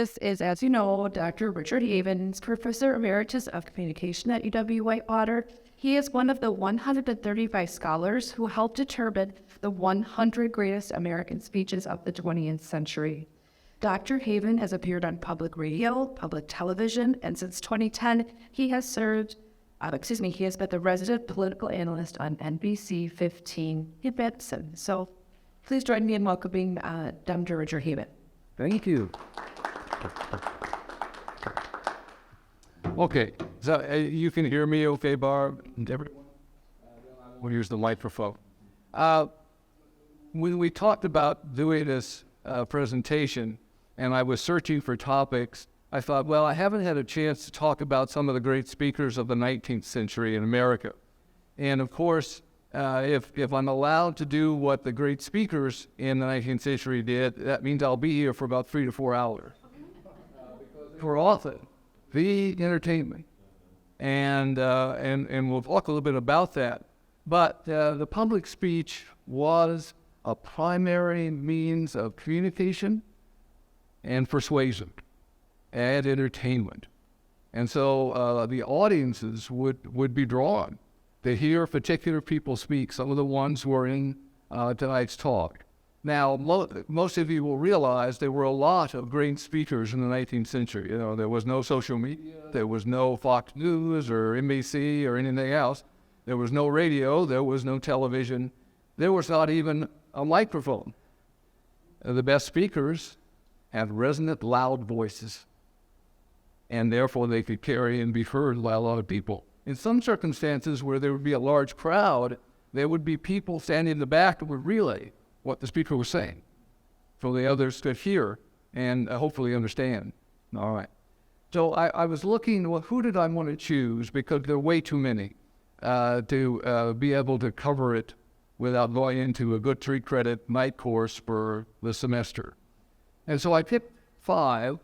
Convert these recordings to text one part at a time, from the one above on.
This is, as you know, Dr. Richard Havens, Professor Emeritus of Communication at UW-Whitewater. He is one of the 135 scholars who helped determine the 100 greatest American speeches of the 20th century. Dr. Haven has appeared on public radio, public television, and since 2010, he has been the resident political analyst on NBC 15 in Benson. So please join me in welcoming Dr. Richard Haven. Thank you. Okay, so you can hear me okay, Barb? And everyone? We'll use the microphone. When we talked about doing this presentation, and I was searching for topics, I thought, well, I haven't had a chance to talk about some of the great speakers of the 19th century in America. And of course, if I'm allowed to do what the great speakers in the 19th century did, that means I'll be here for about 3 to 4 hours. For often, the entertainment. And we'll talk a little bit about that. But the public speech was a primary means of communication and persuasion and entertainment. And so the audiences would be drawn to hear particular people speak, some of the ones who are in tonight's talk. Now, most of you will realize there were a lot of great speakers in the 19th century. You know, there was no social media, there was no Fox News or NBC or anything else. There was no radio, there was no television. There was not even a microphone. The best speakers had resonant, loud voices, and therefore they could carry and be heard by a lot of people. In some circumstances where there would be a large crowd, there would be people standing in the back who would relay what the speaker was saying, so the others could hear and hopefully understand. All right. So I was looking, well, who did I want to choose? Because there are way too many to be able to cover it without going into a good 3-credit night course for the semester. And so I picked 5,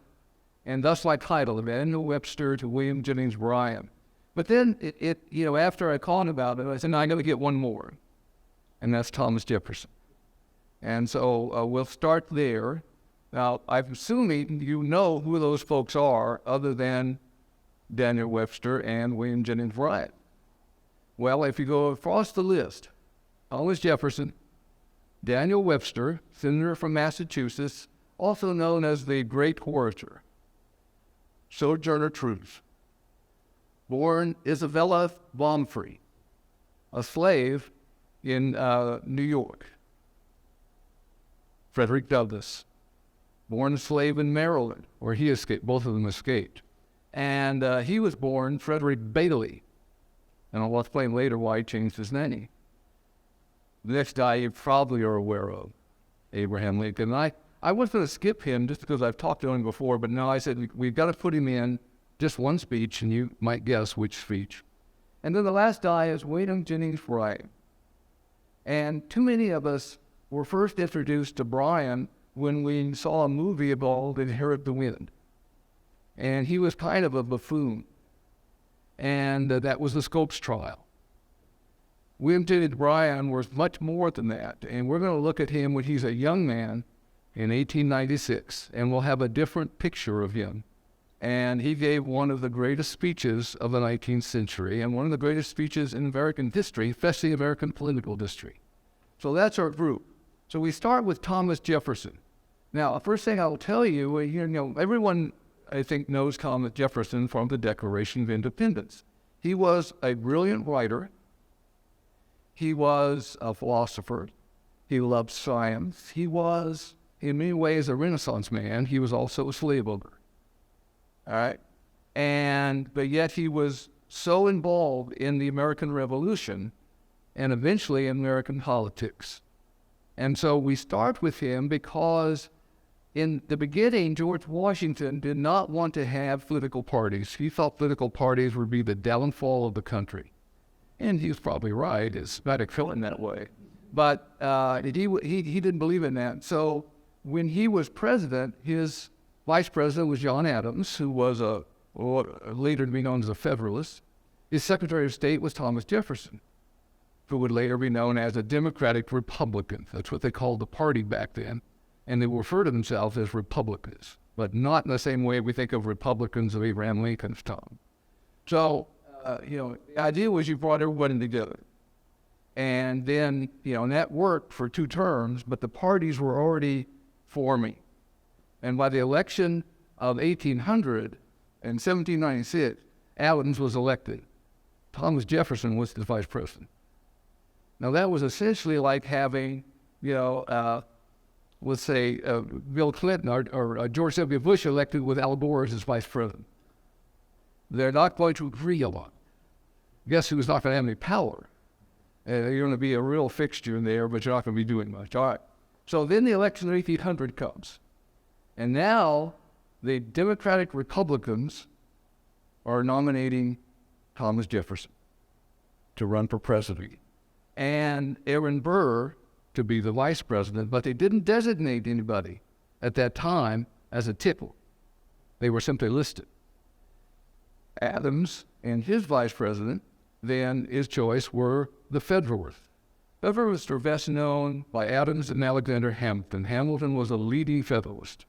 and thus my title, Daniel Webster to William Jennings Bryan. But then after I thought about it, I said, no, I got to get one more, and that's Thomas Jefferson. And so we'll start there. Now, I'm assuming you know who those folks are other than Daniel Webster and William Jennings Bryan. Well, if you go across the list, Thomas Jefferson, Daniel Webster, senator from Massachusetts, also known as the Great Orator, Sojourner Truth, born Isabella Baumfree, a slave in New York. Frederick Douglass, born a slave in Maryland, where he escaped. Both of them escaped. And he was born Frederick Bailey, and I'll explain later why he changed his name. The next guy you probably are aware of, Abraham Lincoln. I was going to skip him just because I've talked to him before, but no, I said we've got to put him in just one speech, and you might guess which speech. And then the last guy is William Jennings Bryan. And too many of us were first introduced to Bryan when we saw a movie called Inherit the Wind. And he was kind of a buffoon. And that was the Scopes trial. William Jennings Bryan was much more than that. And we're going to look at him when he's a young man in 1896, and we'll have a different picture of him. And he gave one of the greatest speeches of the 19th century, and one of the greatest speeches in American history, especially American political history. So that's our group. So we start with Thomas Jefferson. Now, the first thing I'll tell you, everyone, I think, knows Thomas Jefferson from the Declaration of Independence. He was a brilliant writer. He was a philosopher. He loved science. He was, in many ways, a Renaissance man. He was also a slave owner. All right? But yet he was so involved in the American Revolution and eventually in American politics. And so we start with him because in the beginning, George Washington did not want to have political parties. He thought political parties would be the downfall of the country. And he was probably right. It's not a killing that way. But he didn't believe in that. So when he was president, his vice president was John Adams, who was later to be known as a Federalist. His Secretary of State was Thomas Jefferson, who would later be known as a Democratic Republican. That's what they called the party back then. And they refer to themselves as Republicans. but not in the same way we think of Republicans of Abraham Lincoln's time. So, the idea was you brought everybody together. And then, and that worked for 2 terms, but the parties were already forming. And by the election of 1800 and 1796, Adams was elected. Thomas Jefferson was the vice president. Now that was essentially like having, let's say, Bill Clinton or George W. Bush elected with Al Gore as his vice president. They're not going to agree a lot. Guess who's not going to have any power? You're going to be a real fixture in there, but you're not going to be doing much. All right. So then the election of 1800 comes. And now the Democratic Republicans are nominating Thomas Jefferson to run for president and Aaron Burr to be the vice president, but they didn't designate anybody at that time as a tipple. They were simply listed. Adams and his vice president, then his choice, were the Federalists. Federalists are best known by Adams and Alexander Hamilton. Hamilton was a leading Federalist.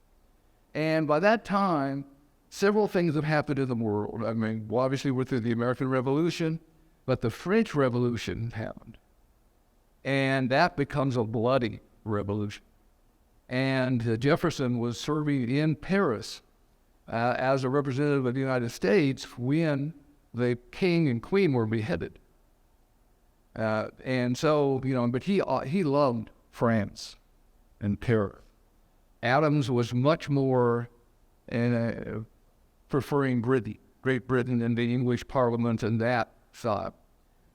And by that time, several things have happened in the world. I mean, obviously we're through the American Revolution, but the French Revolution happened. And that becomes a bloody revolution. And Jefferson was serving in Paris as a representative of the United States when the king and queen were beheaded. And so, but he loved France and Paris. Adams was much more preferring Great Britain and the English Parliament and that side.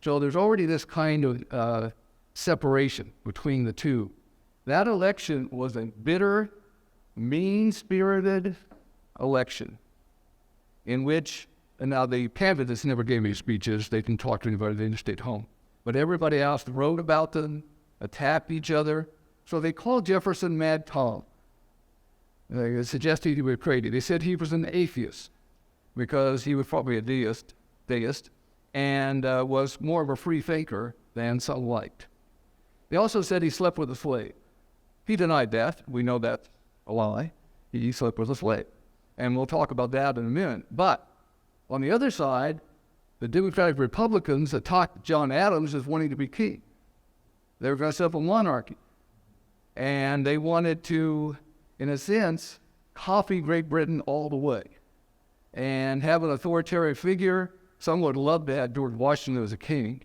So there's already this kind of separation between the two. That election was a bitter, mean-spirited election in which, and now the candidates never gave any speeches. They didn't talk to anybody. They just stayed home. But everybody else wrote about them, attacked each other. So they called Jefferson Mad Tom. They suggested he was crazy. They said he was an atheist because he was probably a deist, and was more of a free thinker than some liked. They also said he slept with a slave. He denied that. We know that's a lie. He slept with a slave. And we'll talk about that in a minute. But on the other side, the Democratic Republicans attacked John Adams as wanting to be king. They were going to set up a monarchy. And they wanted to, in a sense, copy Great Britain all the way and have an authoritarian figure. Some would love to have George Washington as a king,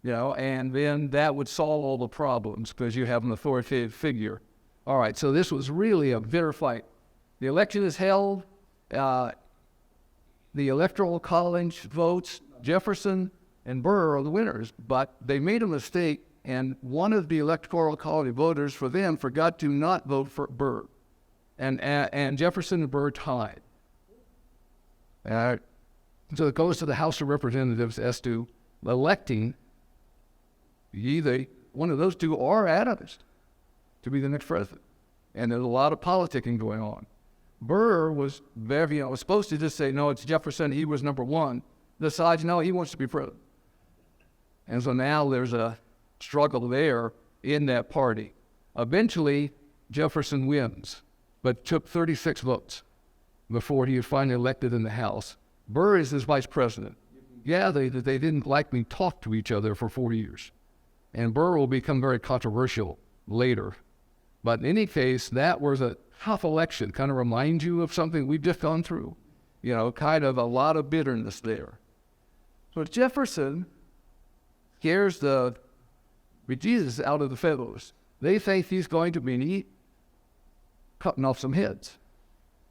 and then that would solve all the problems because you have an authoritative figure. All right, so this was really a bitter fight. The election is held. The Electoral College votes Jefferson and Burr are the winners, but they made a mistake, and one of the Electoral College voters for them forgot to not vote for Burr, and Jefferson and Burr tied. So it goes to the House of Representatives as to electing either one of those two or Adams to be the next president. And there's a lot of politicking going on. Burr was was supposed to just say, no, it's Jefferson, he was number one. Decides, no, he wants to be president. And so now there's a struggle there in that party. Eventually, Jefferson wins, but took 36 votes before he was finally elected in the House. Burr is his vice president. Yeah, they didn't likely talk to each other for 4 years. And Burr will become very controversial later. But in any case, that was a tough election. Kind of reminds you of something we've just gone through. Kind of a lot of bitterness there. So Jefferson scares the bejesus out of the Federalists. They think he's going to be cutting off some heads.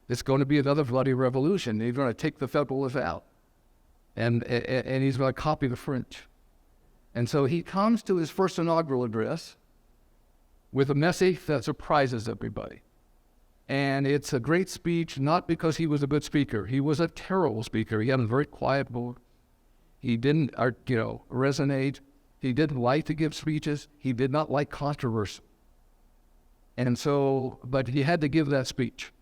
It's going to be another bloody revolution. He's going to take the Federalists out. And he's going to copy the French. And so he comes to his first inaugural address with a message that surprises everybody. And it's a great speech, not because he was a good speaker. He was a terrible speaker. He had a very quiet voice. He didn't, resonate. He didn't like to give speeches. He did not like controversy. And so, but he had to give that speech.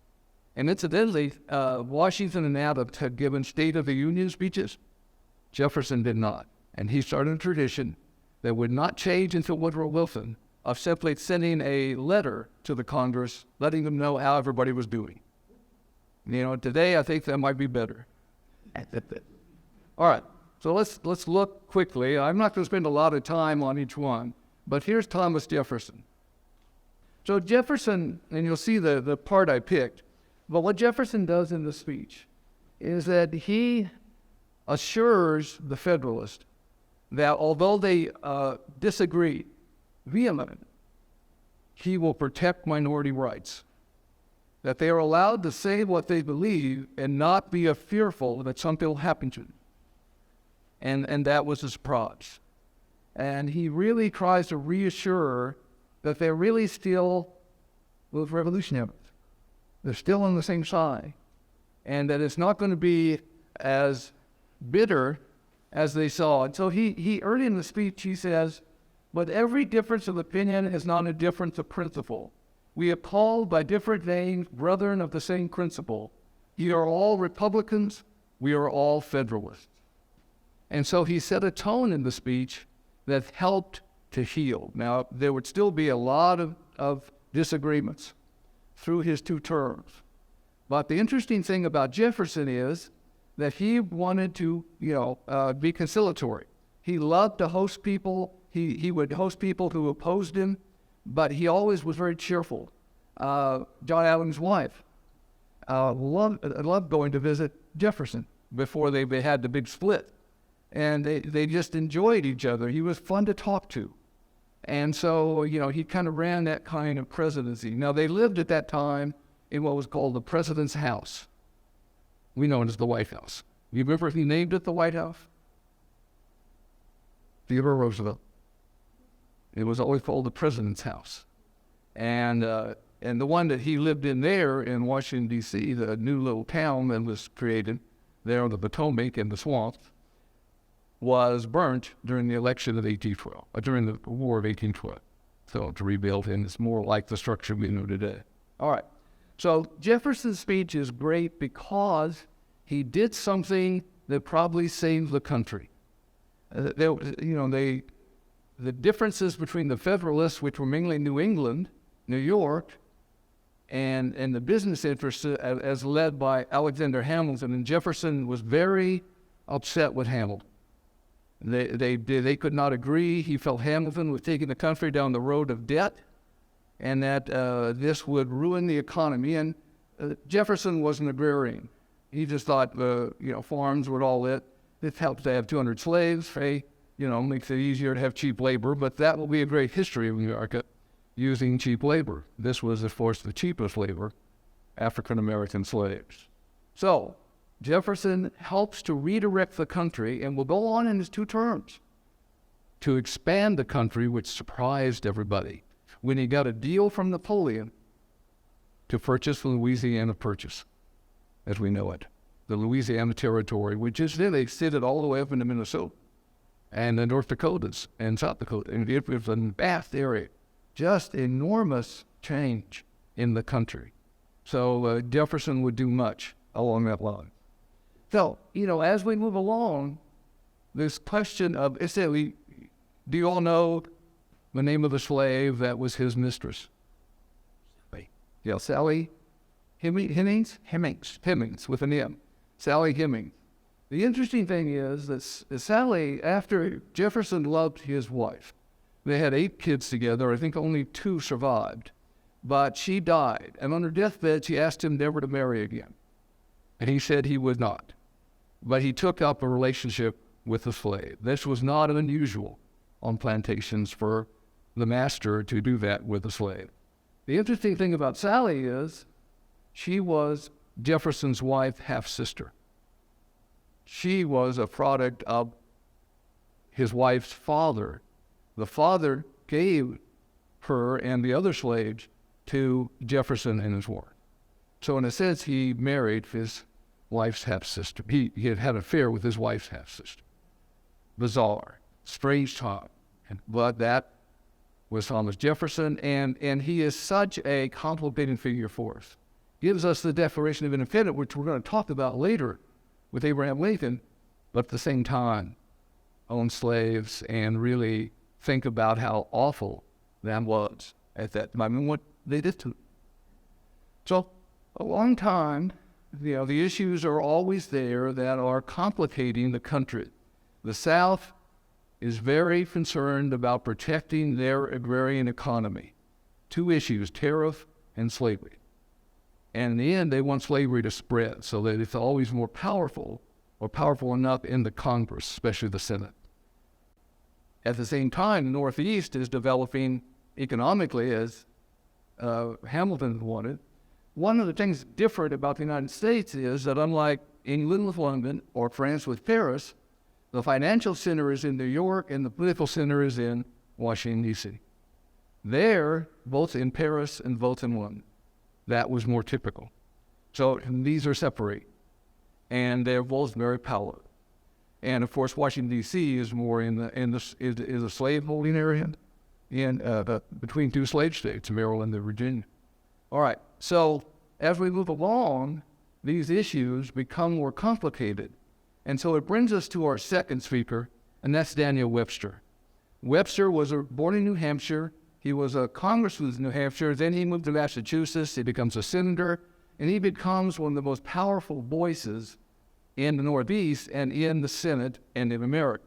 And incidentally, Washington and Adams had given State of the Union speeches. Jefferson did not. And he started a tradition that would not change until Woodrow Wilson of simply sending a letter to the Congress, letting them know how everybody was doing. You know, today I think that might be better. All right, so let's look quickly. I'm not going to spend a lot of time on each one, but here's Thomas Jefferson. So Jefferson, and you'll see the part I picked, but what Jefferson does in the speech is that he assures the Federalists that although they disagree vehemently, he will protect minority rights, that they are allowed to say what they believe and not be fearful that something will happen to them. And that was a surprise. And he really tries to reassure that they're really still with revolutionaries. They're still on the same side. And that it's not going to be as bitter as they saw. And so he early in the speech, he says, "But every difference of opinion is not a difference of principle. We are called by different names, brethren of the same principle. You are all Republicans, we are all Federalists." And so he set a tone in the speech that helped to heal. Now, there would still be a lot of disagreements through his 2 terms. But the interesting thing about Jefferson is that he wanted to, be conciliatory. He loved to host people. He would host people who opposed him, but he always was very cheerful. John Adams' wife loved going to visit Jefferson before they had the big split. And they just enjoyed each other. He was fun to talk to. And so, he kind of ran that kind of presidency. Now, they lived at that time in what was called the President's House. We know it as the White House. You remember he named it the White House? Theodore Roosevelt. It was always called the President's House. And the one that he lived in there in Washington, D.C., the new little town that was created there on the Potomac in the swamps, was burnt during the election of 1812, during the War of 1812. So to rebuild it, it's more like the structure we know today. All right. So Jefferson's speech is great because he did something that probably saved the country. The differences between the Federalists, which were mainly New England, New York, and the business interests as led by Alexander Hamilton, and Jefferson was very upset with Hamilton. They could not agree. He felt Hamilton was taking the country down the road of debt, and that this would ruin the economy. And Jefferson was an agrarian. He just thought, farms were all it. It helps to have 200 slaves. Hey, makes it easier to have cheap labor. But that will be a great history of America, using cheap labor. This was, of course, the cheapest labor, African-American slaves. So Jefferson helps to redirect the country, and will go on in his 2 terms to expand the country, which surprised everybody when he got a deal from Napoleon to purchase the Louisiana Purchase, as we know it, the Louisiana Territory, which is then extended all the way up into Minnesota and the North Dakotas and South Dakota. And it was a vast area, just enormous change in the country. So Jefferson would do much along that line. So, as we move along, this question of, do you all know the name of the slave that was his mistress? Yeah, Sally Hemings, with an M. Sally Hemings. The interesting thing is that Sally, after Jefferson loved his wife, they had 8 kids together. I think only 2 survived. But she died, and on her deathbed, she asked him never to marry again. And he said he would not. But he took up a relationship with a slave. This was not unusual on plantations for the master to do that with a slave. The interesting thing about Sally is she was Jefferson's wife, half-sister. She was a product of his wife's father. The father gave her and the other slaves to Jefferson and his wife. So in a sense, he married his wife's half-sister. He had had an affair with his wife's half-sister. Bizarre, strange time. But that was Thomas Jefferson, and he is such a complicated figure for us. Gives us the Declaration of Independence, which we're going to talk about later with Abraham Lincoln, but at the same time, own slaves and really think about how awful that was at that time and what they did to them. So, a long time the issues are always there that are complicating the country. The South is very concerned about protecting their agrarian economy. Two issues, tariff and slavery. And in the end, they want slavery to spread so that it's always more powerful, or powerful enough in the Congress, especially the Senate. At the same time, the Northeast is developing economically as Hamilton wanted. One of the things different about the United States is that unlike England with London or France with Paris, the financial center is in New York and the political center is in Washington, D.C. There, both in Paris and both in London. That was more typical. So these are separate, and they're both very powerful. And of course, Washington D.C. is more is a slave-holding area, between two slave states, Maryland and Virginia. All right. So as we move along, these issues become more complicated, and so it brings us to our second speaker, and that's Daniel Webster. Webster was born in New Hampshire. He was a congressman in New Hampshire. Then he moved to Massachusetts. He becomes a senator, and he becomes one of the most powerful voices in the Northeast and in the Senate and in America.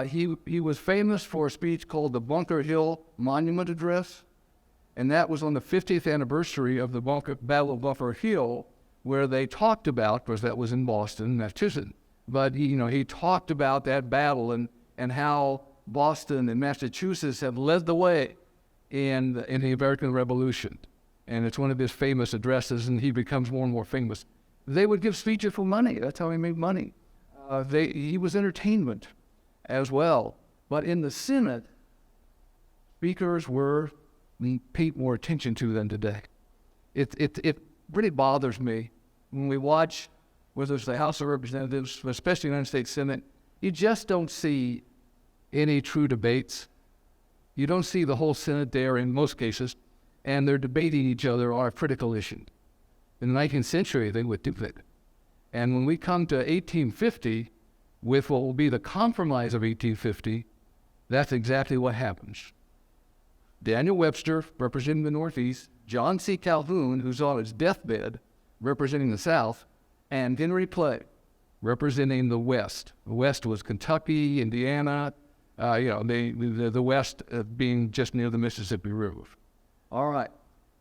He was famous for a speech called the Bunker Hill Monument Address, and that was on the 50th anniversary of the Battle of Bunker Hill, where they talked about, because that was in Boston, Massachusetts, but he talked about that battle and how Boston and Massachusetts have led the way in the American Revolution. And it's one of his famous addresses, and he becomes more and more famous. They would give speeches for money. That's how he made money. He was entertainment as well. But in the Senate, speakers we paid more attention to than today. It really bothers me when we watch, whether it's the House of Representatives, especially the United States Senate, you just don't see any true debates. You don't see the whole Senate there in most cases, and they're debating each other on a critical issue. In the 19th century, they would do that. And when we come to 1850, with what will be the Compromise of 1850, that's exactly what happens. Daniel Webster, representing the Northeast, John C. Calhoun, who's on his deathbed, representing the South, and Henry Clay, representing the West. The West was Kentucky, Indiana, the West being just near the Mississippi River. All right.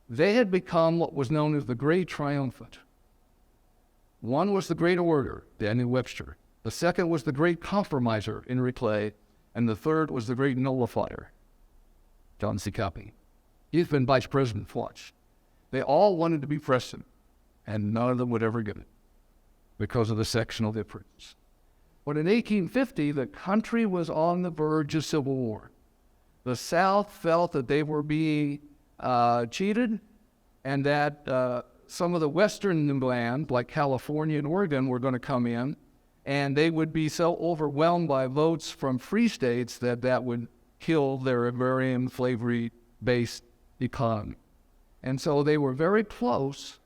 They had become what was known as the Great Triumvirate. One was the Great Orator, Daniel Webster. The second was the Great Compromiser, Henry Clay. And the third was the Great Nullifier, John C. Calhoun. He's been vice president twice. They all wanted to be president, and none of them would ever get it because of the sectional difference. But in 1850, the country was on the verge of civil war. The South felt that they were being cheated, and that some of the western land, like California and Oregon, were going to come in, and they would be so overwhelmed by votes from free states that would kill their agrarian slavery-based economy. And so they were very close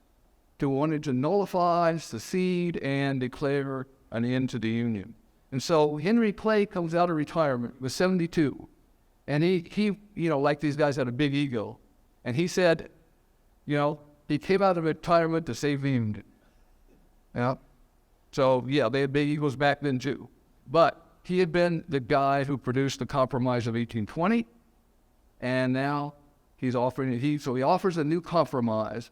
to wanting to nullify, secede, and declare an end to the Union. And so Henry Clay comes out of retirement with 72, and he like these guys had a big ego. And he said, he came out of retirement to save the Union. Yeah. So, they had big egos back then, too. But he had been the guy who produced the Compromise of 1820, and now he's offering it. So he offers a new compromise.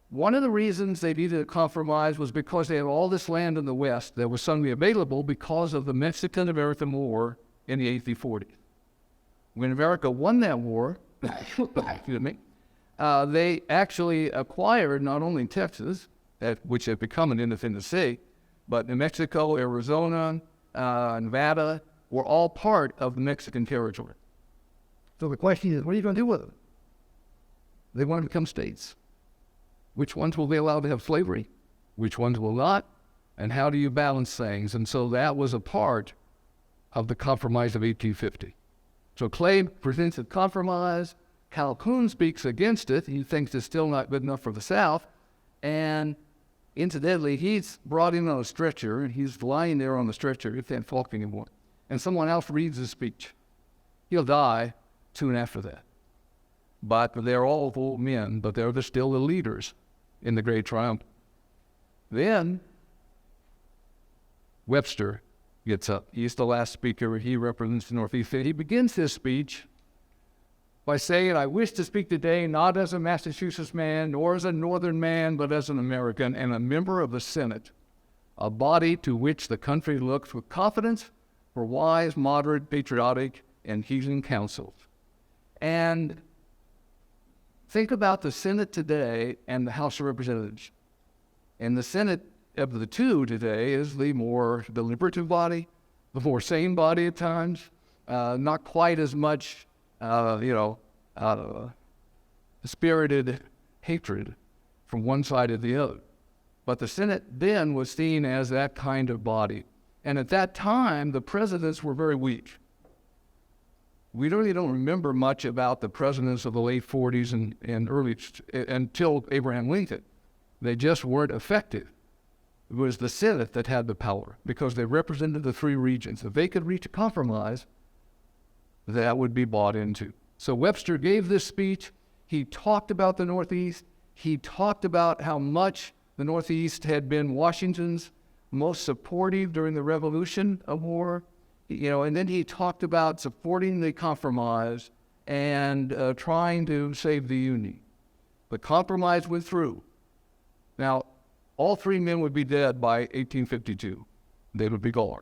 One of the reasons they needed a compromise was because they had all this land in the West that was suddenly available because of the Mexican-American War in the 1840s. When America won that war, they actually acquired not only Texas, which had become an independent state, but New Mexico, Arizona, Nevada were all part of the Mexican territory. So the question is, what are you going to do with them? They want to become states. Which ones will they allow to have slavery? Which ones will not? And how do you balance things? And so that was a part of the Compromise of 1850. So Clay presents a compromise. Calhoun speaks against it. He thinks it's still not good enough for the South. And incidentally, he's brought in on a stretcher, and he's lying there on the stretcher. He can't talk anymore. And someone else reads his speech. He'll die soon after that. But they're all old men, but they're still the leaders in the Great Triumph. Then Webster gets up. He's the last speaker. He represents the Northeast. He begins his speech by saying, I wish to speak today not as a Massachusetts man, nor as a Northern man, but as an American and a member of the Senate, a body to which the country looks with confidence for wise, moderate, patriotic, and healing counsels. And think about the Senate today and the House of Representatives. And the Senate of the two today is the more deliberative body, the more sane body at times, not quite as much spirited hatred from one side or the other. But the Senate then was seen as that kind of body. And at that time, the presidents were very weak. We really don't remember much about the presidents of the late 40s and early, until Abraham Lincoln. They just weren't effective. It was the Senate that had the power because they represented the three regions. If they could reach a compromise, that would be bought into. So Webster gave this speech. He talked about the Northeast. He talked about how much the Northeast had been Washington's most supportive during the Revolution War, and then he talked about supporting the compromise and trying to save the Union. The compromise went through. Now, all three men would be dead by 1852. They would be gone.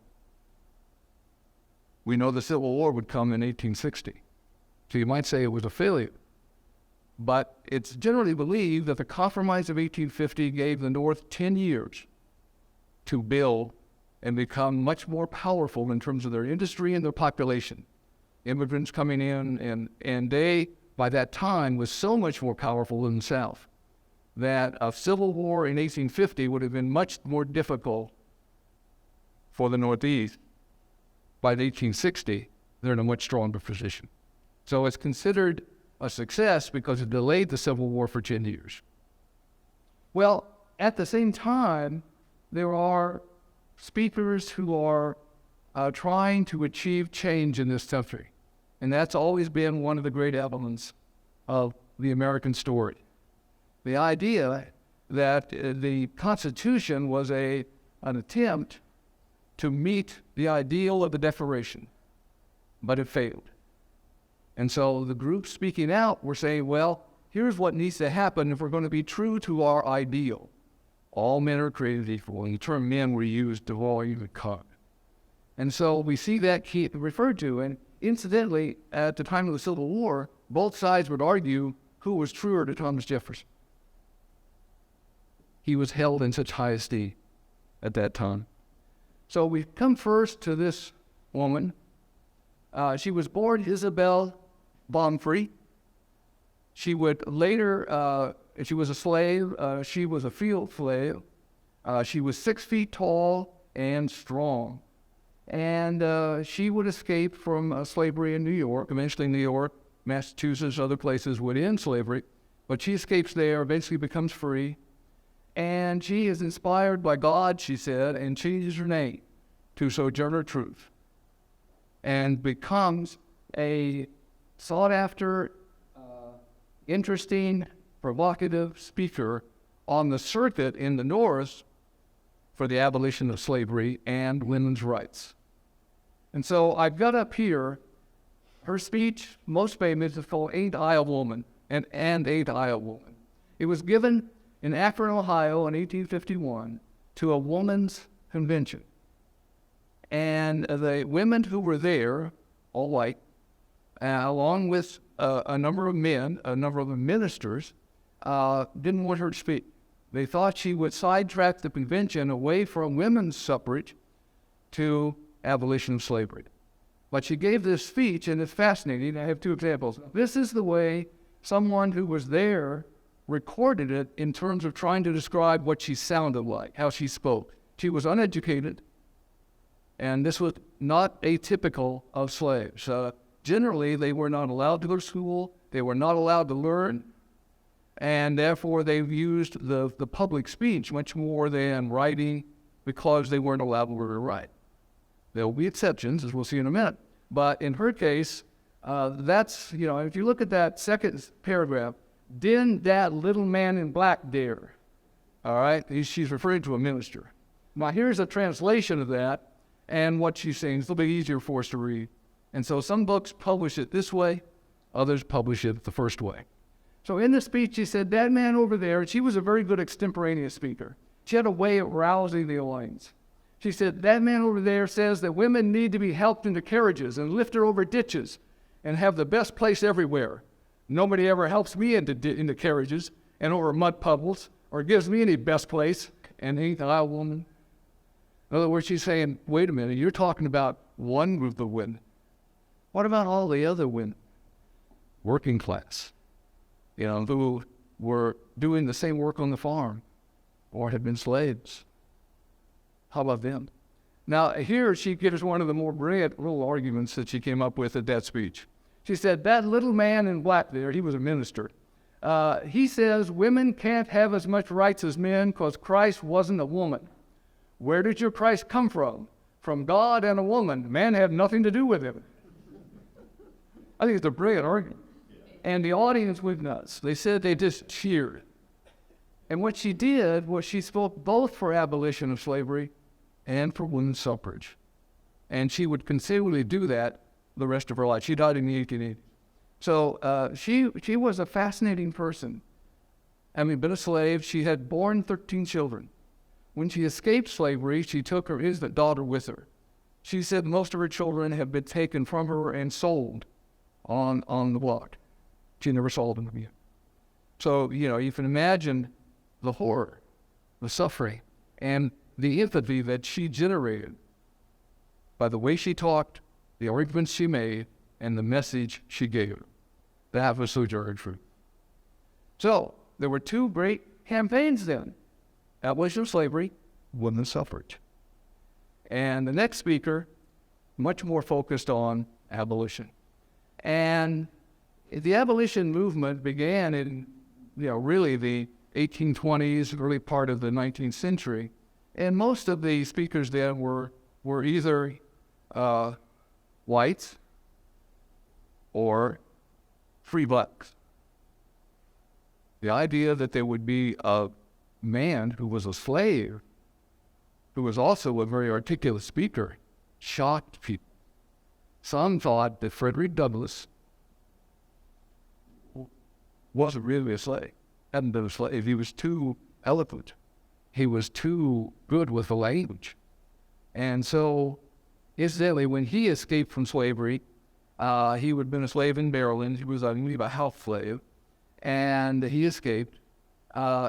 We know the Civil War would come in 1860. So you might say it was a failure. But it's generally believed that the Compromise of 1850 gave the North 10 years to build and become much more powerful in terms of their industry and their population. Immigrants coming in, and they, by that time, was so much more powerful than the South that a civil war in 1850 would have been much more difficult for the Northeast. By 1860, they're in a much stronger position. So it's considered a success because it delayed the Civil War for 10 years. Well, at the same time, there are speakers who are trying to achieve change in this country. And that's always been one of the great elements of the American story. The idea that the Constitution was an attempt to meet the ideal of the Declaration, but it failed. And so the groups speaking out were saying, well, here's what needs to happen if we're going to be true to our ideal. All men are created equal, and the term men were used to all humankind. And so we see that key referred to, and incidentally, at the time of the Civil War, both sides would argue who was truer to Thomas Jefferson. He was held in such high esteem at that time. So we come first to this woman. She was born Isabel Baumfree. She would later, she was a slave. She was a field slave. She was 6 feet tall and strong. And she would escape from slavery in New York. Eventually New York, Massachusetts, other places would end slavery. But she escapes there, eventually becomes free. And she is inspired by God, she said, and changes her name to Sojourner Truth, and becomes a sought-after, interesting, provocative speaker on the circuit in the North for the abolition of slavery and women's rights. And so I've got up here her speech, most famous, is called Ain't I a Woman, and Ain't I a Woman. It was given in Akron, Ohio in 1851 to a woman's convention. And the women who were there, all white, along with a number of men, a number of ministers, didn't want her to speak. They thought she would sidetrack the convention away from women's suffrage to abolition of slavery. But she gave this speech, and it's fascinating. I have 2 examples. This is the way someone who was there recorded it in terms of trying to describe what she sounded like, how she spoke. She was uneducated, and this was not atypical of slaves. Generally, they were not allowed to go to school, they were not allowed to learn, and therefore they used the public speech much more than writing because they weren't allowed to learn to write. There will be exceptions, as we'll see in a minute. But in her case, that's, if you look at that second paragraph, didn't that little man in black dare? All right? She's referring to a minister. Now, here's a translation of that, and what she's saying is a little bit easier for us to read. And so some books publish it this way, others publish it the first way. So in the speech, she said, that man over there, and she was a very good extemporaneous speaker. She had a way of rousing the audience. She said, that man over there says that women need to be helped into carriages and lifted over ditches and have the best place everywhere. Nobody ever helps me into carriages and over mud puddles or gives me any best place, and ain't I a woman? In other words, she's saying, wait a minute, you're talking about one group of women. What about all the other women? Working class, who were doing the same work on the farm or had been slaves. How about them? Now, here she gives one of the more brilliant little arguments that she came up with at that speech. She said, that little man in black there, he was a minister. He says women can't have as much rights as men because Christ wasn't a woman. Where did your Christ come from? From God and a woman. Man had nothing to do with him. I think it's a brilliant argument. And the audience went nuts. They said they just cheered. And what she did was she spoke both for abolition of slavery and for women's suffrage. And she would continually do that the rest of her life. She died in the 1880s. So she was a fascinating person. Having been a slave, she had borne 13 children. When she escaped slavery, she took her infant daughter with her. She said most of her children have been taken from her and sold on the block. She never sold them again. So, you can imagine the horror, the suffering, and the empathy that she generated by the way she talked, the arguments she made, and the message she gave. That was Sojourner Truth. So, there were two great campaigns then. Abolition of slavery, women's suffrage. And the next speaker, much more focused on abolition. And the abolition movement began in, really the 1820s, early part of the 19th century. And most of the speakers then were either whites or free blacks. The idea that there would be a man who was a slave, who was also a very articulate speaker, shocked people. Some thought that Frederick Douglass wasn't really a slave, hadn't been a slave. He was too eloquent. He was too good with the language. And so, incidentally, when he escaped from slavery, he had been a slave in Maryland. He was, I believe, a house slave. And he escaped.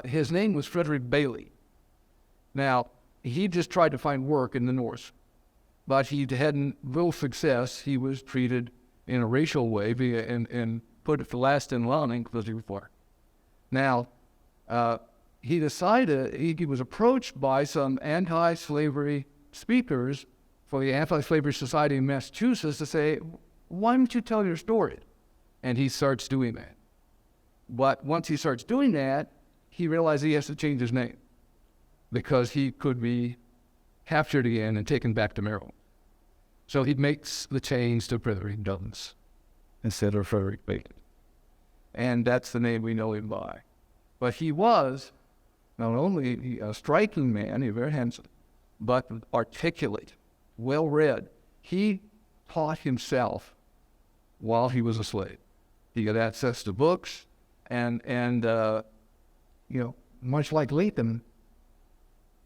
His name was Frederick Bailey. Now, he just tried to find work in the North, but he had little success. He was treated in a racial way and put it last in line because he was black. Now, he decided, he was approached by some anti-slavery speakers for the Anti-Slavery Society in Massachusetts to say, why don't you tell your story? And he starts doing that. But once he starts doing that, he realized he has to change his name because he could be captured again and taken back to Maryland. So he makes the change to Frederick Douglass instead of Frederick Bacon. And that's the name we know him by. But he was not only a striking man, he was very handsome, but articulate, well-read. He taught himself while he was a slave. He got access to books, and much like Latham,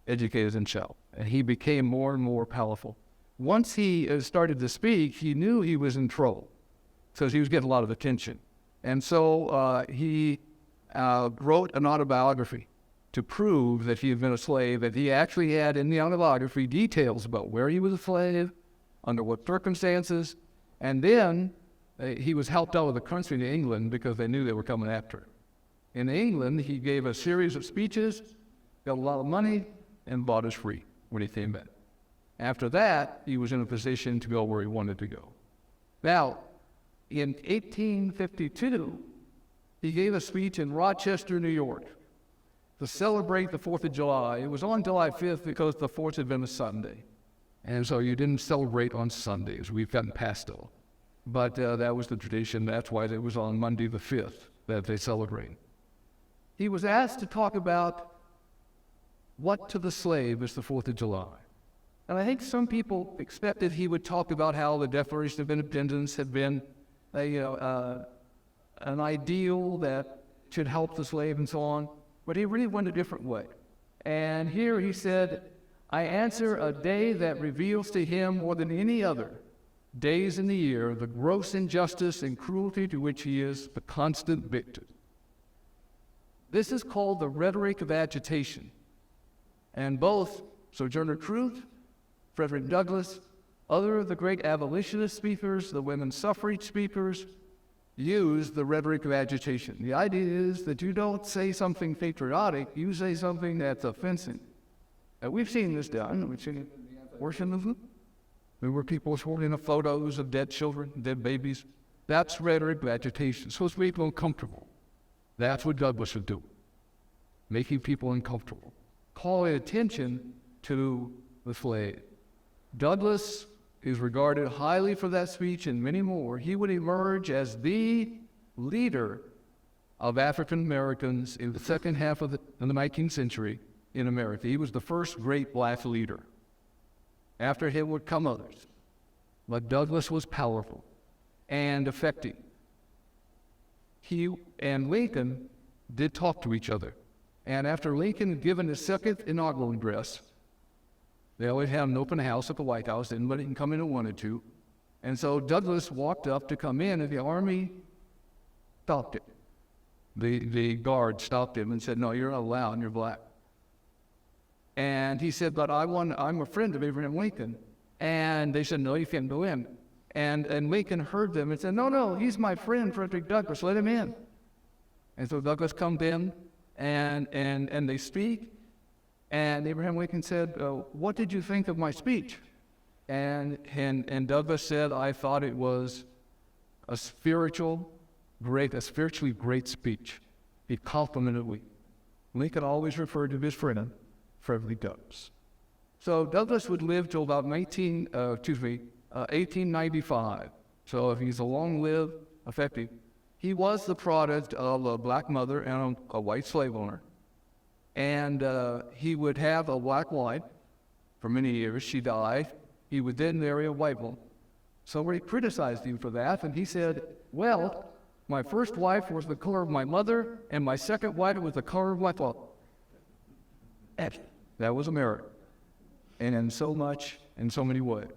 educated himself. And he became more and more powerful. Once he started to speak, he knew he was in trouble because he was getting a lot of attention. And so he wrote an autobiography to prove that he had been a slave, that he actually had in the autobiography details about where he was a slave, under what circumstances, and then he was helped out of the country to England because they knew they were coming after him. In England, he gave a series of speeches, got a lot of money, and bought us free when he came back. After that, he was in a position to go where he wanted to go. Now, in 1852, he gave a speech in Rochester, New York, to celebrate the 4th of July. It was on July 5th because the 4th had been a Sunday. And so you didn't celebrate on Sundays. We've gotten past it. But that was the tradition. That's why it was on Monday the 5th that they celebrate. He was asked to talk about what to the slave is the 4th of July? And I think some people expected he would talk about how the Declaration of Independence had been an ideal that should help the slave and so on, but he really went a different way. And here he said, I answer a day that reveals to him more than any other days in the year the gross injustice and cruelty to which he is the constant victim. This is called the rhetoric of agitation. And both Sojourner Truth, Frederick Douglass, other of the great abolitionist speakers, the women's suffrage speakers, use the rhetoric of agitation. The idea is that you don't say something patriotic, you say something that's offensive. And we've seen this done. We've seen it in the abortion movement. There were people holding up photos of dead children, dead babies. That's rhetoric of agitation. It's supposed to make people uncomfortable. That's what Douglass would do, making people uncomfortable, calling attention to the slave. Douglass is regarded highly for that speech and many more. He would emerge as the leader of African Americans in the second half of the 19th century in America. He was the first great black leader. After him would come others. But Douglass was powerful and effective. He and Lincoln did talk to each other. And after Lincoln had given his second inaugural address, they always had an open house at the White House. Anybody can come in who wanted to. And so Douglass walked up to come in, and the army stopped him. The guard stopped him and said, no, you're not allowed, and you're black. And he said, but I'm a friend of Abraham Lincoln. And they said, no, you can't go in. And Lincoln heard them and said, no, he's my friend, Frederick Douglass, let him in. And so Douglass comes in, and they speak. And Abraham Lincoln said, what did you think of my speech? And Douglass said, I thought it was a spiritually great speech. He complimented me. Lincoln always referred to his friend, Frederick Douglass. So Douglass would live till about 1895. So if he's a long-lived, effective, he was the product of a black mother and a white slave owner. And he would have a black wife for many years. She died. He would then marry a white woman. Somebody criticized him for that, and he said, well, my first wife was the color of my mother, and my second wife was the color of my father. That was America. And in so many ways.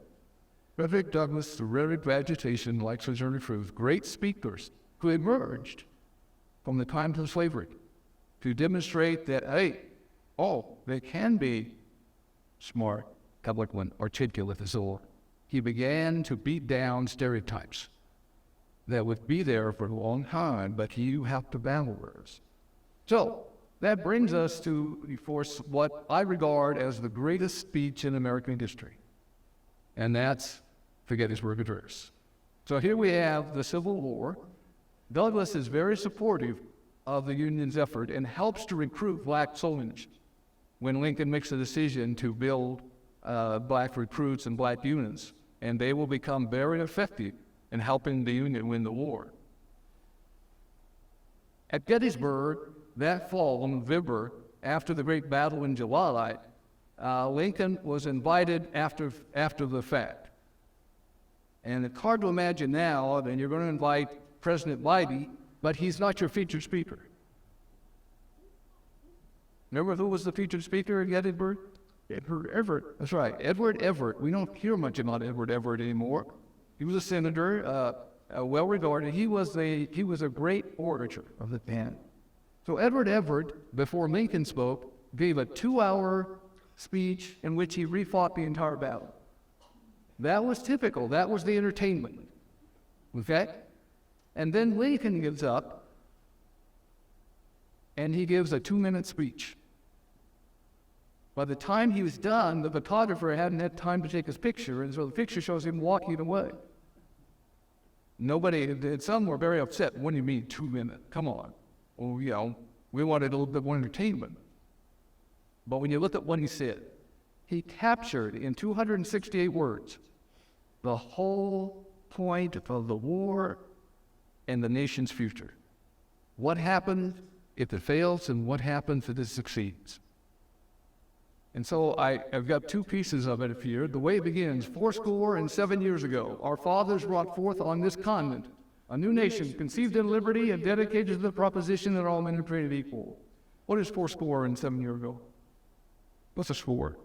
Frederick Douglass, the rhetoric of agitation, like Sojourner Truth, great speakers who emerged from the times of slavery to demonstrate that, they can be smart, eloquent, articulate, and so on. He began to beat down stereotypes that would be there for a long time, but you have to battle those. So, that brings us to what I regard as the greatest speech in American history, and that's the Gettysburg Address. So here we have the Civil War. Douglass is very supportive of the Union's effort and helps to recruit black soldiers when Lincoln makes a decision to build black recruits and black units, and they will become very effective in helping the Union win the war. At Gettysburg, that fall, in November, after the great battle in July, Lincoln was invited after the fact. And it's hard to imagine now that you're going to invite President Biden, but he's not your featured speaker. Remember who was the featured speaker at Gettysburg? Edward Everett. That's right, Edward Everett. We don't hear much about Edward Everett anymore. He was a senator, well regarded. He was a great orator of the pen. So Edward Everett, before Lincoln spoke, gave a 2-hour speech in which he refought the entire battle. That was typical. That was the entertainment. Okay? And then Lincoln gets up, and he gives a 2-minute speech. By the time he was done, the photographer hadn't had time to take his picture, and so the picture shows him walking away. Some were very upset. What do you mean 2 minutes? Come on. Well, we wanted a little bit more entertainment. But when you look at what he said, he captured in 268 words the whole point of the war and the nation's future. What happens if it fails and what happens if it succeeds? And so I've got two pieces of it here. The way it begins, 7 years ago, our fathers brought forth on this continent a new nation, conceived in liberty and dedicated to the proposition that all men are created equal. What is 7 years ago? What's a score?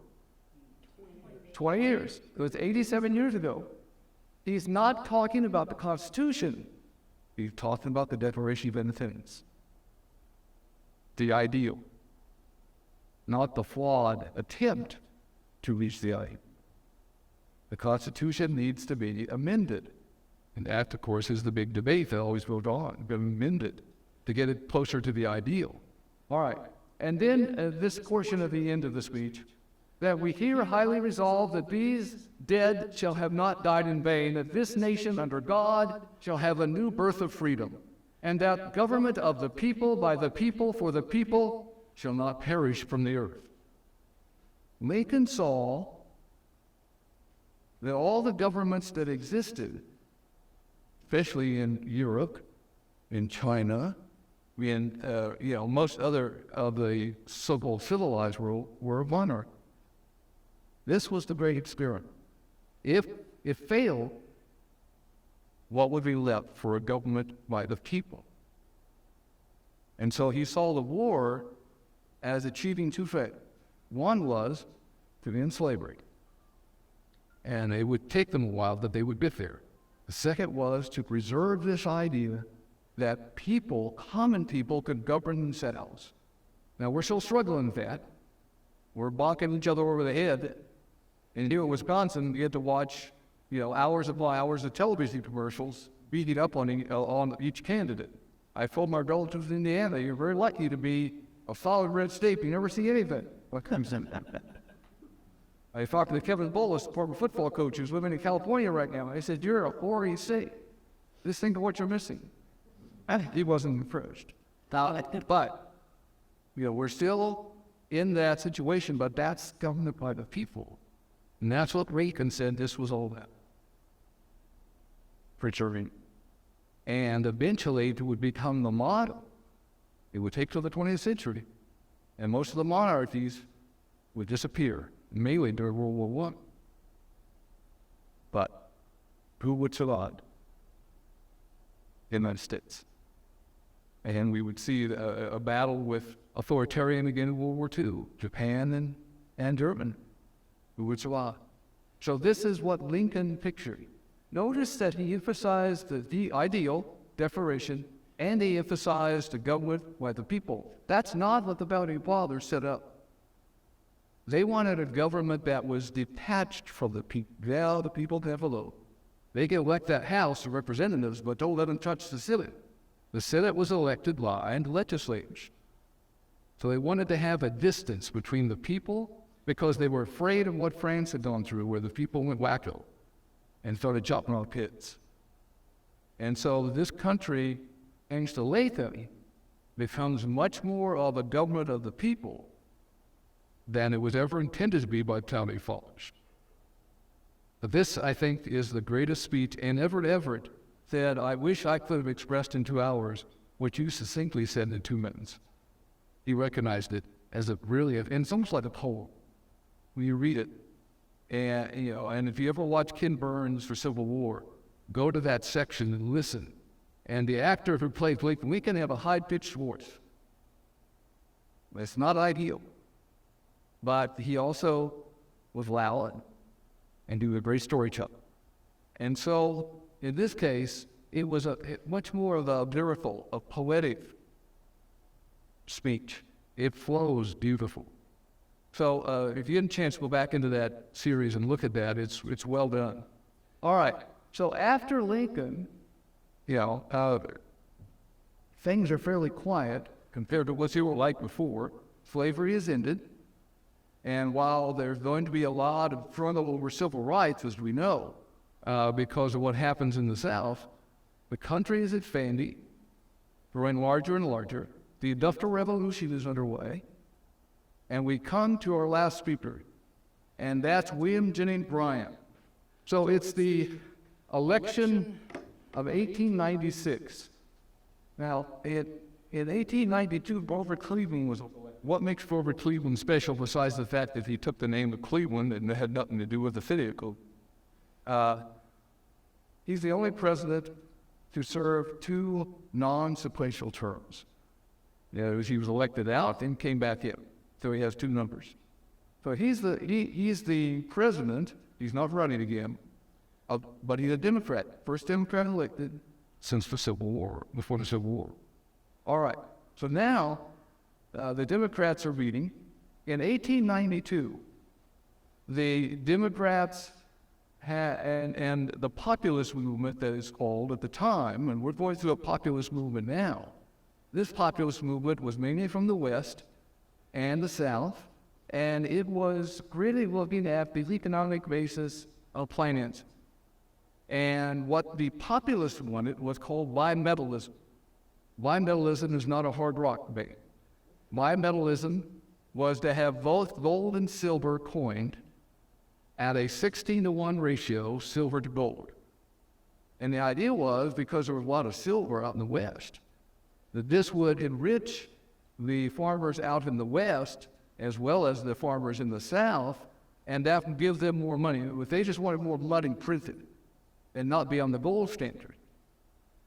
20 years. It was 87 years ago. He's not talking about the Constitution. He's talking about the Declaration of Independence. The ideal. Not the flawed attempt to reach the ideal. The Constitution needs to be amended. And that, of course, is the big debate that always goes on. Been amended to get it closer to the ideal. All right. And then this portion of the end of the speech, that we here highly resolve that these dead shall have not died in vain, that this nation under God shall have a new birth of freedom, and that government of the people, by the people, for the people, shall not perish from the earth. Lincoln saw that all the governments that existed, especially in Europe, in China, in most other of the so-called civilized world, were monarchy. This was the great experiment. If it failed, what would be left for a government by the people? And so he saw the war as achieving two fates. One was to end slavery, and it would take them a while, but they would get there. The second was to preserve this idea that people, common people, could govern themselves. Now, we're still struggling with that. We're bonking each other over the head. And here in Wisconsin, you get to watch, hours upon hours of television commercials beating up on each candidate. I told my relatives in Indiana, you're very lucky to be a solid red state. You never see anything. What comes in that? I talked to Kevin Bullis, former football coach who's living in California right now. I said, you're a 4A state. Just think of what you're missing. He wasn't impressed. But, we're still in that situation, but that's government by the people. And that's what Lincoln said this was all about. Preserving. And eventually it would become the model. It would take till the 20th century. And most of the monarchies would disappear, mainly during World War I. But who would survive? The United States. And we would see a battle with authoritarian again in World War II, Japan and Germany, who would survive. So this is what Lincoln pictured. Notice that he emphasized the ideal, declaration, and he emphasized the government by the people. That's not what the Founding Fathers set up. They wanted a government that was detached from the people. Yeah, the people can have a vote. They can elect that House of Representatives, but don't let them touch the Senate. The Senate was elected by the legislators. So they wanted to have a distance between the people because they were afraid of what France had gone through, where the people went wacko and started chopping off kids. And so this country, thanks to Latham, becomes much more of a government of the people than it was ever intended to be by Founding Fathers. But this, I think, is the greatest speech, and Everett said, I wish I could have expressed in 2 hours what you succinctly said in 2 minutes. He recognized it as and it's almost like a poem when you read it. And if you ever watch Ken Burns for Civil War, go to that section and listen. And the actor who played Lincoln have a high-pitched voice. It's not ideal. But he also was loud and do a great storytelling. And so, in this case, it was much more of a lyrical, a poetic speech. It flows beautiful. So if you get a chance to go back into that series and look at that, it's well done. All right. So after Lincoln, things are fairly quiet compared to what they were like before. Slavery is ended. And while there's going to be a lot of struggle over civil rights, as we know, because of what happens in the South, the country is expanding, growing larger and larger. The Industrial Revolution is underway. And we come to our last speaker, and that's William Jennings Bryan. So it's the election of 1896. Now, in 1892, Grover Cleveland was elected. what makes Grover Cleveland special besides the fact that he took the name of Cleveland and it had nothing to do with the vehicle? He's the only president to serve 2 non-sequential terms. He was elected out, then came back in. So he has 2 numbers. So he's the president. He's not running again, but he's a Democrat. First Democrat elected since the Civil War, before the Civil War. All right. So now the Democrats are meeting. In 1892, the Democrats and the populist movement that is called at the time, and we're going through a populist movement now. This populist movement was mainly from the West and the South, and it was really looking at the economic basis of finance. And what the populists wanted was called bimetallism. Bimetallism is not a hard rock bait. Bimetallism was to have both gold and silver coined at a 16-to-1 ratio, silver to gold. And the idea was, because there was a lot of silver out in the West, that this would enrich the farmers out in the West as well as the farmers in the South, and that would give them more money. If they just wanted more money printed and not be on the gold standard.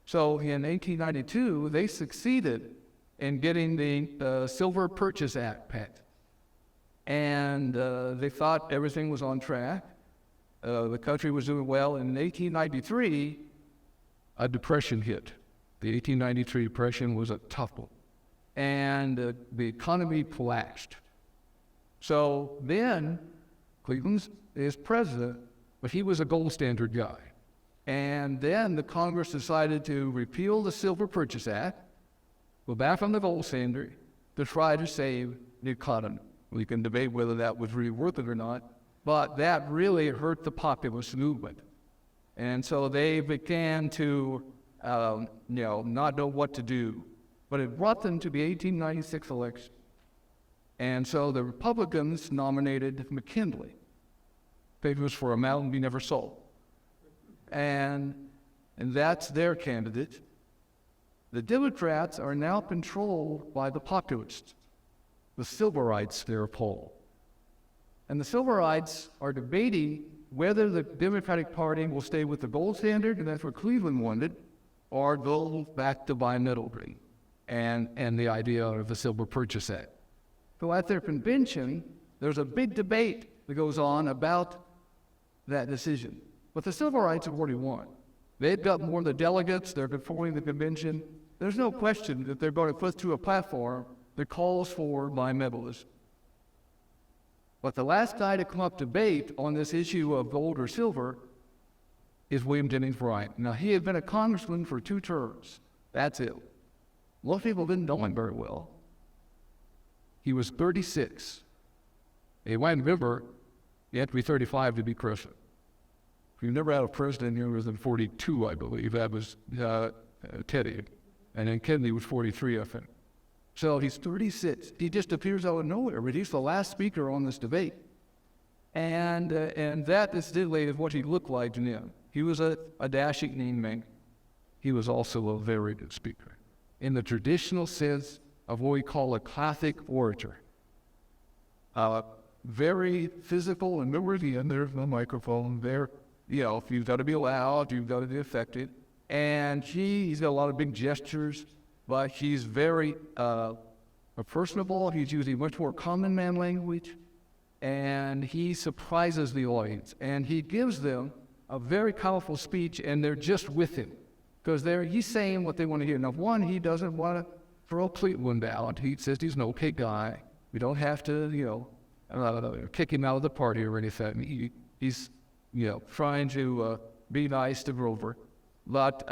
So in 1892, they succeeded in getting the Silver Purchase Act passed. And they thought everything was on track. The country was doing well. And in 1893, a depression hit. The 1893 depression was a tough one. And the economy collapsed. So then, Cleveland is president, but he was a gold standard guy. And then the Congress decided to repeal the Silver Purchase Act, go back on the gold standard, to try to save the economy. We can debate whether that was really worth it or not, but that really hurt the populist movement. And so they began to, not know what to do. But it brought them to the 1896 election. And so the Republicans nominated McKinley. Papers for a mountain we never saw. And that's their candidate. The Democrats are now controlled by the populists, the Silverites, they're called. And the Silverites are debating whether the Democratic Party will stay with the gold standard, and that's what Cleveland wanted, or go back to bimetallism and the idea of the Silver Purchase Act. So at their convention, there's a big debate that goes on about that decision. But the Silverites have already won. They've got more of the delegates. They're controlling the convention. There's no question that they're going to put through a platform that calls for bimetallism. But the last guy to come up to debate on this issue of gold or silver is William Jennings Bryan. Now, he had been a congressman for 2 terms. That's it. Most people didn't know him very well. He was 36. You might remember, you had to be 35 to be president. If you never had a president who was in 42, I believe. That was Teddy. And then Kennedy was 43, I think. So he's 36. He just appears out of nowhere, but he's the last speaker on this debate. And that is what he looked like to him. He was a dashing young man. He was also a very good speaker, in the traditional sense of what we call a classic orator. Very physical, and remember the end, there's no microphone there. You've got to be loud, you've got to be effective. And he's got a lot of big gestures, but he's very personable. He's using much more common man language, and he surprises the audience. And he gives them a very powerful speech, and they're just with him, because he's saying what they want to hear. Now, one, he doesn't want to throw Cleveland out. He says he's an okay guy. We don't have to, kick him out of the party or anything. He's trying to be nice to Grover. But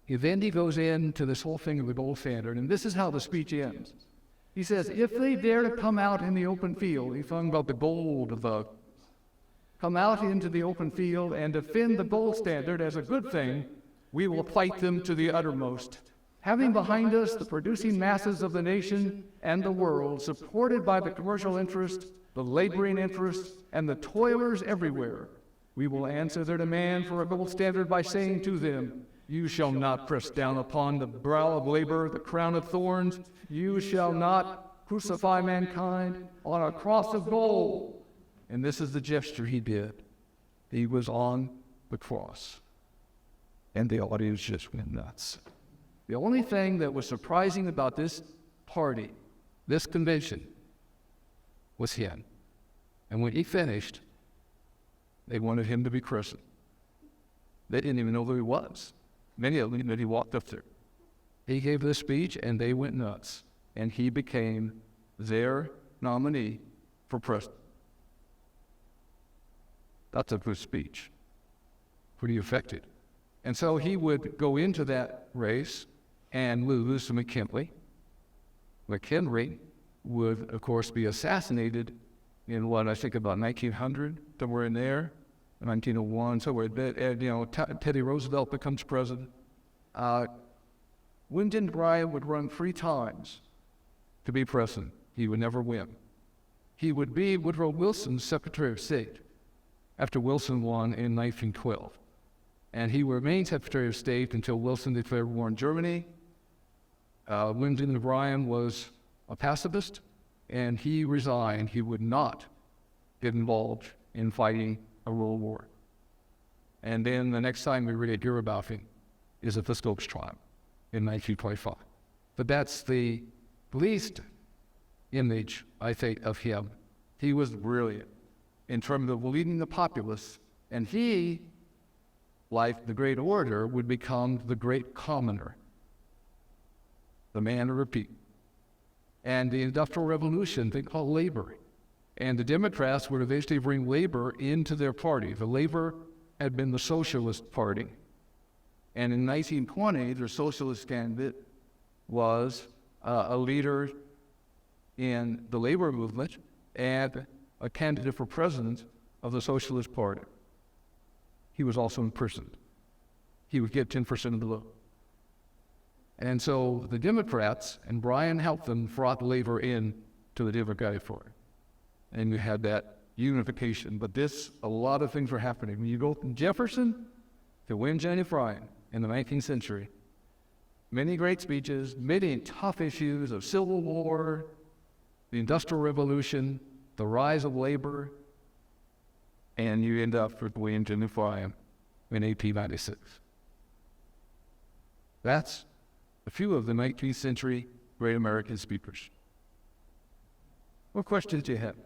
then he goes into this whole thing of the gold standard, and this is how the speech ends. He says, if they dare to come out in the open field, he's talking about the gold of the, come out into the open field and defend the gold standard as a good thing, we will fight them to the uttermost. Having behind us the producing masses of the nation and the world, supported by the commercial interest, the laboring interest, and the toilers everywhere, we will answer their demand for a gold standard by saying to them, you shall not press down upon the brow of labor the crown of thorns. You shall not crucify mankind on a cross of gold. And this is the gesture he did. He was on the cross. And the audience just went nuts. The only thing that was surprising about this party, this convention, was him. And when he finished, they wanted him to be christened. They didn't even know who he was. Many of them that he walked up there. He gave this speech, and they went nuts. And he became their nominee for president. That's a good speech. Pretty effective. And so he would go into that race and lose to McKinley. McHenry would, of course, be assassinated in what I think about 1900, somewhere in there, 1901, somewhere. Teddy Roosevelt becomes president. Lyndon Bryan would run 3 times to be president. He would never win. He would be Woodrow Wilson's Secretary of State after Wilson won in 1912. And he remained Secretary of State until Wilson declared war on Germany. Lyndon Bryan was a pacifist, and he resigned. He would not get involved in fighting a world war. And then the next time we really hear about him is at the Stokes trial in 1925. But that's the least image, I think, of him. He was brilliant in terms of leading the populace, and he, like the great orator, would become the great commoner, the man of the people. And the Industrial Revolution, they call labor. And the Democrats would eventually bring labor into their party. The labor had been the Socialist Party. And in 1920, their socialist candidate was a leader in the labor movement and a candidate for president of the Socialist Party. He was also imprisoned. He would get 10% of the vote. And so the Democrats, and Bryan helped them, brought labor in to the Democratic Party. And you had that unification. But a lot of things were happening. When you go from Jefferson to William Jennings Bryan in the 19th century, many great speeches, many tough issues of Civil War, the Industrial Revolution, the rise of labor, and you end up with William Jennings Bryan in 1896. That's a few of the 19th century great American speakers. What questions do you have?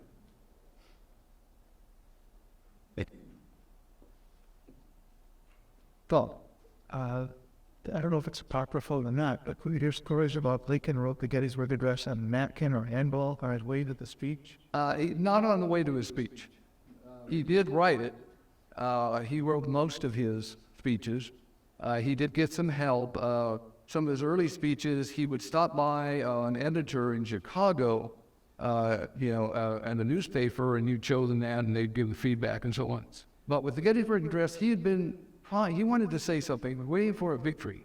Thought. I don't know if it's apocryphal or not, but we hear stories about Lincoln wrote the Gettysburg Address on a napkin or handball on his way to the speech. Not on the way to his speech. He did write it. He wrote most of his speeches. He did get some help. Some of his early speeches, he would stop by an editor in Chicago, and the newspaper, and you'd show them that, and they'd give the feedback and so on. But with the Gettysburg Address, he wanted to say something, waiting for a victory,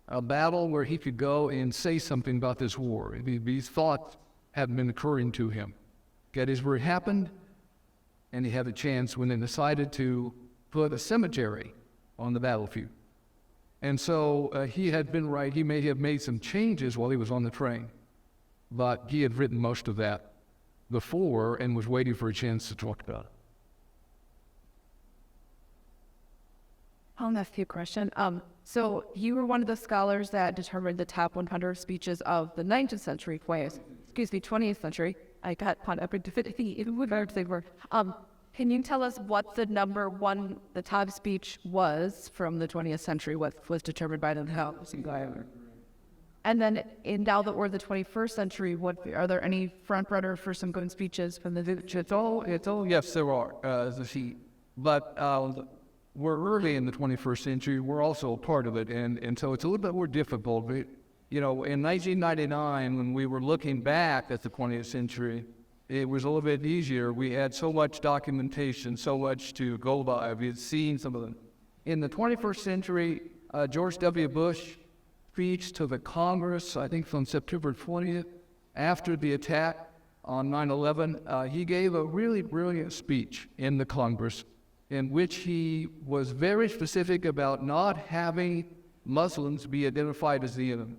a battle where he could go and say something about this war. These thoughts had been occurring to him. Gettysburg happened, and he had a chance when they decided to put a cemetery on the battlefield. And so he had been right. He may have made some changes while he was on the train, but he had written most of that before and was waiting for a chance to talk about it. I'll ask you a question. So you were one of the scholars that determined the top 100 speeches of the 19th century, 20th century. I got caught up in divinity, even with our word. Can you tell us what the number one, the top speech was from the 20th century, what was determined by the House? And then now that we're the 21st century, are there any front runner for some good speeches from the Yes, there are. But we're early in the 21st century. We're also a part of it, and so it's a little bit more difficult. But, in 1999, when we were looking back at the 20th century, it was a little bit easier. We had so much documentation, so much to go by. We had seen some of them. In the 21st century, George W. Bush speech to the Congress, I think on September 20th, after the attack on 9/11, he gave a really brilliant speech in the Congress in which he was very specific about not having Muslims be identified as the enemy.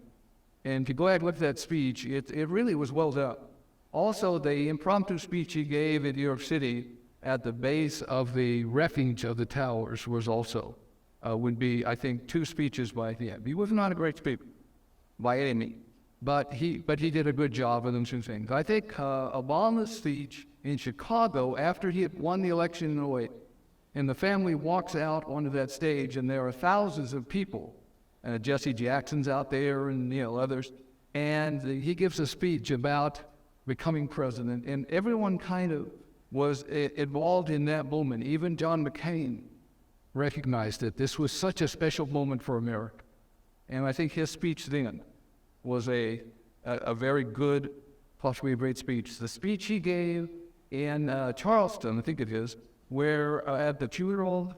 And if you go back and look at that speech, it really was well done. Also, the impromptu speech he gave in New York City at the base of the refuge of the towers was also, would be, I think, 2 speeches by him. He was not a great speaker by any means, but he did a good job of them two things. I think Obama's speech in Chicago after he had won the election in 08, and the family walks out onto that stage, and there are thousands of people, and Jesse Jackson's out there, and others, and he gives a speech about becoming president, and everyone kind of was involved in that moment. Even John McCain recognized that this was such a special moment for America, and I think his speech then was a very good, possibly a great speech. The speech he gave in Charleston, I think it is, where at the funeral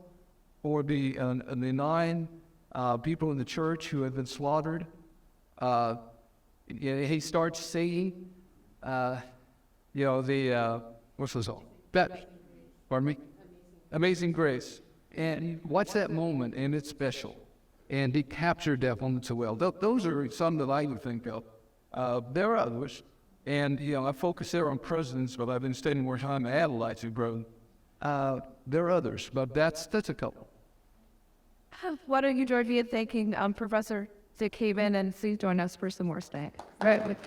for the 9 people in the church who had been slaughtered, he starts saying, what's the song? Pardon me? Amazing Grace. And what's that moment? And it's special. And he captured that moment so well. Those are some that I would think of. There are others. And, I focus there on presidents, but I've been spending more time analyzing growth. There are others, but that's a couple. Why don't you join me in thanking Professor Dick Haven, and please join us for some more snack. Right.